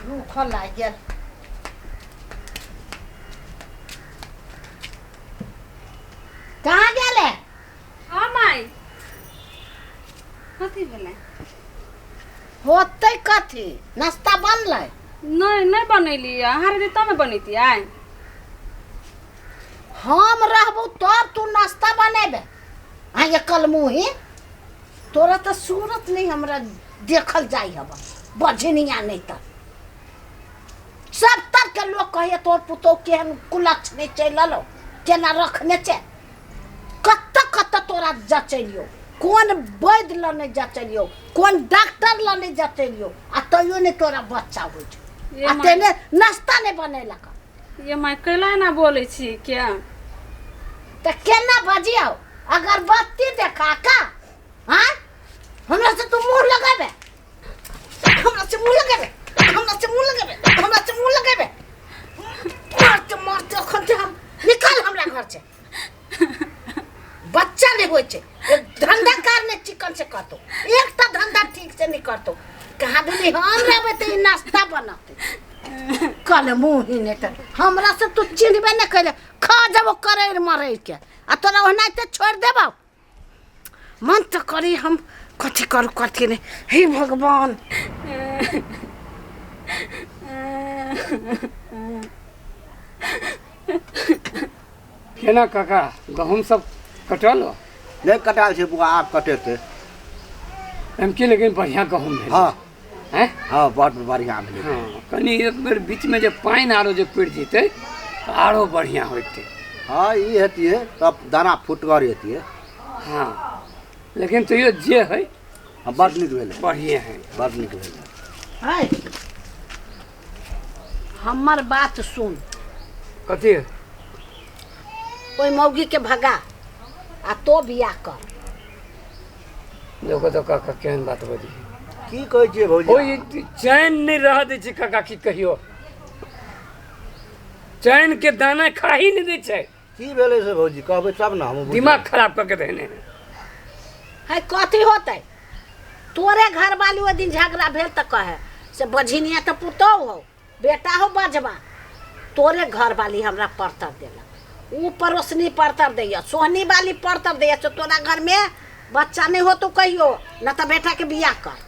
भूख लाग गेल। कहाँ गेले? हाँ माई कथी भेलै? होते कथी? नाश्ता बनलै? नहीं बनैली अहाँ रे तब बनैती आइ। हम रहबो तब तू नाश्ता बनेबे। हाँ ये कल मुही तोरा तो सूरत नहीं हमरा देखल जाई हब बजनिया नहीं तो सब तर के लोग कहे तोर पुतो केहन कुलक्ष नहीं चलो केना रखने चे कत तोरा जचलियो कौन वैद्य ल नहीं जचलियो कौन डॉक्टर ल नहीं जचलियो आ तैयो नहीं तोरा बच्चा हो आ तेने नाश्ता नहीं बनेलक। ये माई कैला ना बोले छी क्या तो केना बजियो अगरबत्ती देखा का? हाँ हमरा से तू मुंह लगाबे हमरा से मुंह लगाबे हमरा से मुंह लगाबे हमरा से मुंह लगाबे मारते खंते हम निकाल हमरा घर से बच्चा नहीं होय छे धंधा करने चिकन से करतो एक ता धंधा ठीक से नहीं करतो कहा दिली हम रहबे त नाश्ता बनाते कल मुंह ही नहीं त हमरा से तू चिन्हबे न करे खा जब करे मरे के आ तोरा ओहना त छोड़ देबो मन तो करी हम कथी करू कथी नहीं हे भगवान। केना काका गहूम सब कटल नहीं कटाल छे बुआ आप कटेते हम के लेकिन बढ़िया गहूम भेल। हाँ हैं हाँ बहुत बढ़िया भेल। हाँ कनी एक बेर बीच में जब पानी आरो जे पड़ जेते तो आरो बढ़िया होते। हाँ ये हेती है तब दाना फुटगर हेती है। हाँ लेकिन तो ये जे है हाँ बड़ निक भेल बढ़िया है बड़ निक भेल। है हमर बात सुन कथी ओई मौगी के भगा आ तो बियाह कर। देखो तो काका केहन बात बजी की कहै छियै भौजी? ओई चैन नहीं रह दे छै काका की कहियो चैन के दाना खा ही नहीं दे छै। की भेलै से भौजी कहबै तब ना हम दिमाग खराब करके देने हैं। है कथी होते तोरे घर वाली वो दिन झगड़ा भेल त कहे से बझिनिया तो पुतो हो बेटा हो बजवा तोरे घर वाली हमरा परतर देला ऊ परोसनी परतर दैया सोहनी वाली परतर दैया तो तोरा घर में बच्चा नहीं हो तो कहियो न तो बेटा के बियाह कर।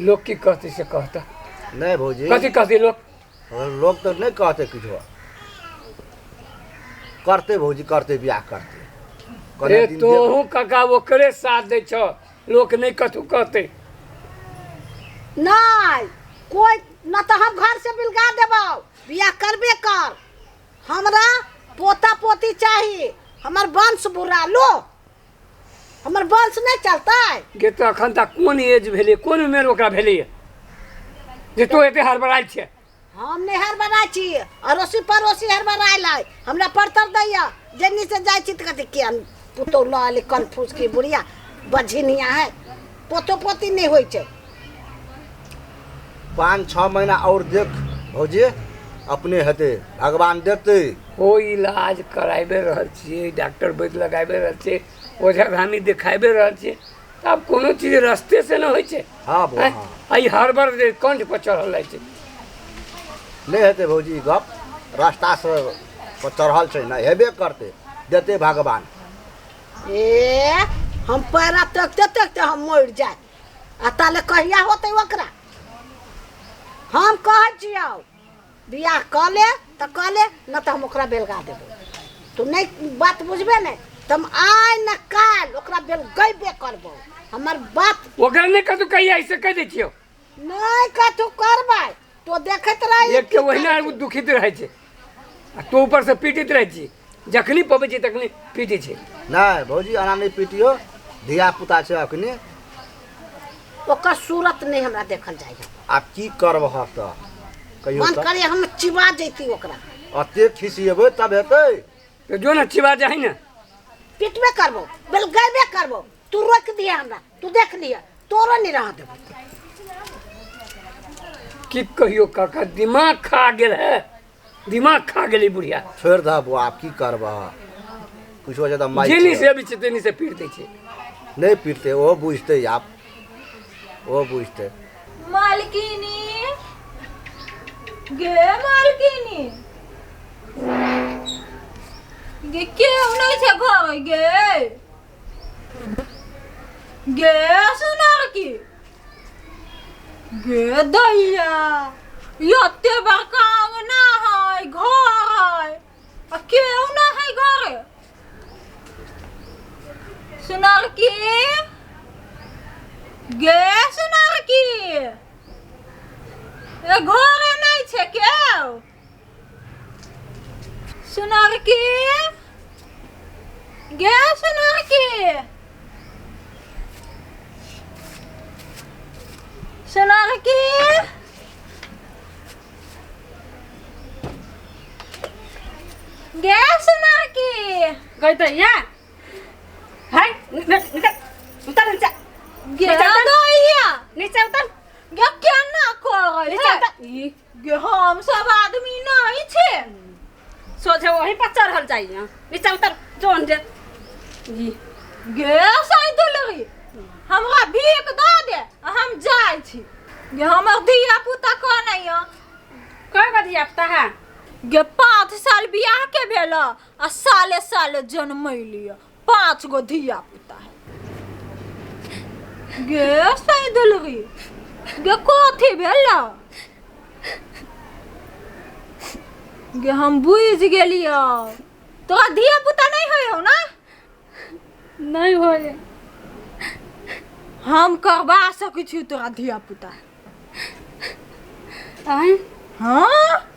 लोग की कहते से कहता नहीं भौजी कथी कहते लोग तो नहीं कहते कुछ करते भौजी करते बियाह करते ए तोहू काका वो करे साथ दे छो लोग नहीं कथू कहते नहीं कोई न तो हम घर से बिलगा देबो बियाह करबे कर हमरा पोता पोती चाहिए हमर वंश बुरा लो हमर वंश नहीं चलता है। गे तो अखन तक कौन एज भेले कौन उम्र ओकरा भेले जे तो एते हड़बड़ाई छे। हम नहीं हड़बड़ाई छी अड़ोसी पड़ोसी हड़बड़ाई लाई हमरा परतर दैया जन्नी से जाय छी त कथि के पुतो लाल कन्फ्यूज की बुढ़िया बझिनिया है पोतो पोती नहीं होय छे। 5-6 महीना और देख भौजी अपने हेते भगवान देते ओ इलाज कराबे रहल छिए डॉक्टर वैद्य लगाबे रहल छिए ओझा धानी देखाबे रहल छिए अब कोनो चीज रास्ते से न होय छे। हाँ बुआ हाँ आई हड़बड़ जे कंठ पर चढ़ल रहे छे नहीं हेते भौजी गप रास्ता से पर चढ़ल छै ना हेबे करते देते भगवान। ए हम पैरा तकते तकते हम मर जाए आ ताले कहिया होते ओकरा हम कह छियौ बियाह क ले त क ले न त हम ओकरा बेलगा देबो तू नहीं बात बुझबे नहीं तुम आय न काल ओकरा बेलगैबे करबो हमर बात ओकरा नहीं कतू कहिया ऐसे कह दे छियो नहीं कतू करबै तो देखत रही एक के वहिना दुखित रहे छे आ तो ऊपर से पीटित रहे छी जखनी पबे छी तखनी पीटे छे। नहीं भौजी आना नहीं पीटियो धिया पुता छै अखनी ओकर सूरत नहीं हमरा देखल जाय आप की करब ह त कहियो मन त करे हम चिबा जैती ओकरा अते खिसिएबै तब हेतै तो जो ना चिबा जाए ना पिटबे करबो बेलगैबे करबो तू रोक दिया हमरा तू देख लिया तोरो नहीं रह देबो की कहियो काका दिमाग खा गेल है दिमाग खा गेली बुढ़िया छोड़ दबो आप की करब कुछ हो जाता माई जेनी से अभी चेतनी से पीट दे छे नहीं पीटते वो बुझते आप वो बुझते मालकिनी गे मालकिनी गे केओ नहीं छे घर गे गे सुनार की गे दैया यते बड़का अंगना है घर है आ केओ ना है घरे सुनार की गे सुनार की ए घरे नहीं छे केओ सुनार की गे सुनार की सुनार की गे सुनार की गई दैया हाय निकल उतर नीचे गे दैया नीचे उतर गे क्या ना करे नीचे है उतर ई गे हम सब आदमी नहीं छे सोझे वही पर चढ़ल जाइए नीचे उतर जोन जे ई गे सही दुलरी हमरा भीख दऽ दे आ हम जाय छी गे हमर धिया पुता कनै य कय गो धिया पुता है गे 5 साल बियाह के भेल आ साले साले जन्मैली 5 गो धिया पुता है गे सही दुलरी गे कथी भेल गे हम बुझ गेलियो तोरा धिया पुता नहीं होय हो ना नहीं होए हम करवा सकै छी तोरा धिया पुता आय हाँ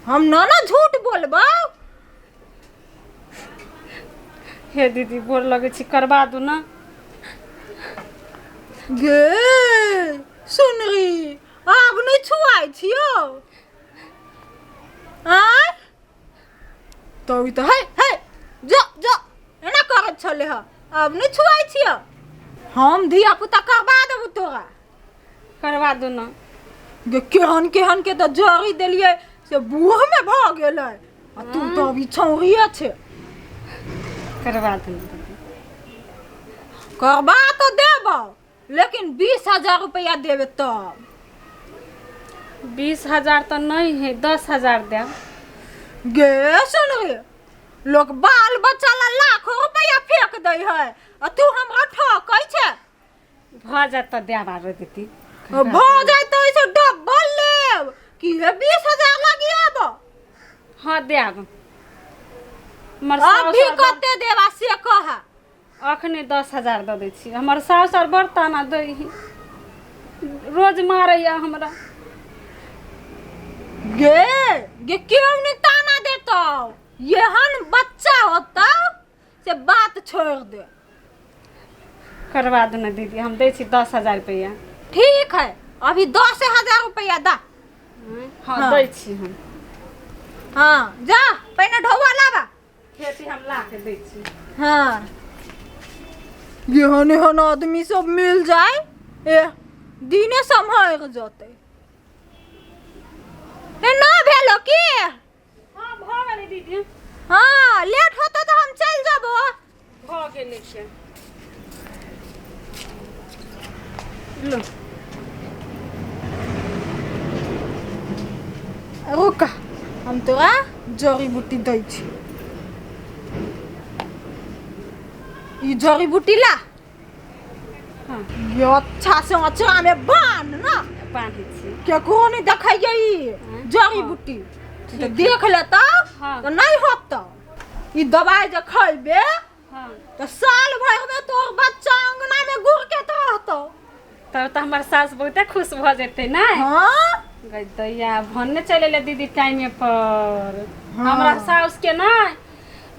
हम ना झूठ बोलबो हे दीदी बोल लगे छी करवा दू ना गे सुन री आब नहीं छुआई छियो आय तो ई तो है जो जो एना करत छले ह अब नहीं छुआई छियो हम धिया पुता करवा देबो तोरा करवा दू ना गे केहन केहन के तो जड़ी देलिए से बूढ़ में भ गेलै आ तू तो अभी छौरिया छे करवा दू ना करवा तो देबो लेकिन 20,000 रुपया देबे तब 20,000 तो नहीं है 10,000 दे गे सुन रे लोग बाल बच्चा ला लाखों रुपया फेंक दे है आ तू हमरा ठकै छे भ जात तो दे बार दीदी भ जाय तो इसे डबल लेब कि हे 20,000 लगी अब हाँ देब अभी कते देबा से कहा अखने 10,000 दे दै छी हमर साउस और बड़ ताना दै ही रोज मारैया हमरा गे गे क्यों नहीं ताना देतो यहन बच्चा होता से बात छोड़ दे करवा दो ना दीदी हम दे छी 10,000 रुपया ठीक है अभी 10,000 रुपया दा हाँ हाँ। दै छी हम हाँ जा पहले ढोवा लाबा खेती हम ला के दै छी हाँ यहन आदमी सब मिल जाए ए दिने संभाल जाते ए ना भेलो की हाँ भ गेलै दीदी हाँ लेट होता तो हम चल जाबो भ गेलै से लो रुका हम तोरा जड़ी बूटी दै छी ई जड़ी बूटी ला हाँ ये अच्छा से अचरा में बांध ना बांधै छी के को नहीं देखाइए ई जड़ी बूटी तो देख लेता हाँ। तो नहीं होता ई दवाई जे खइबे हाँ तो साल भर में तोर बच्चा अंगना में गुड़ के रहतो तब तो हमार सास बहुते खुश भ जेतै ना हाँ गई दैया भन्ने चले ले दीदी टाइम पर हाँ। हमरा साउस के ना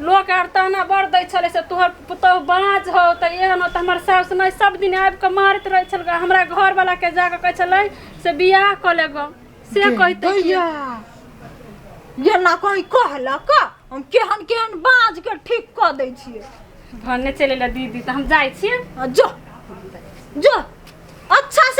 लोग आर ताना बड़ दै छले से तोहर पुतौह बाँझ हो त एहन हो त हमर साउस नहीं सब दिन आबि के मारत रहे छल हमरा घर वाला के जाके कहे छले से बियाह क लेगो से कहते दैया ये ना कोई कहला का हम केहन केहन बाज के ठीक क दै छियै भन्ने चले ले दीदी त हम जाय छियै जो जो अच्छा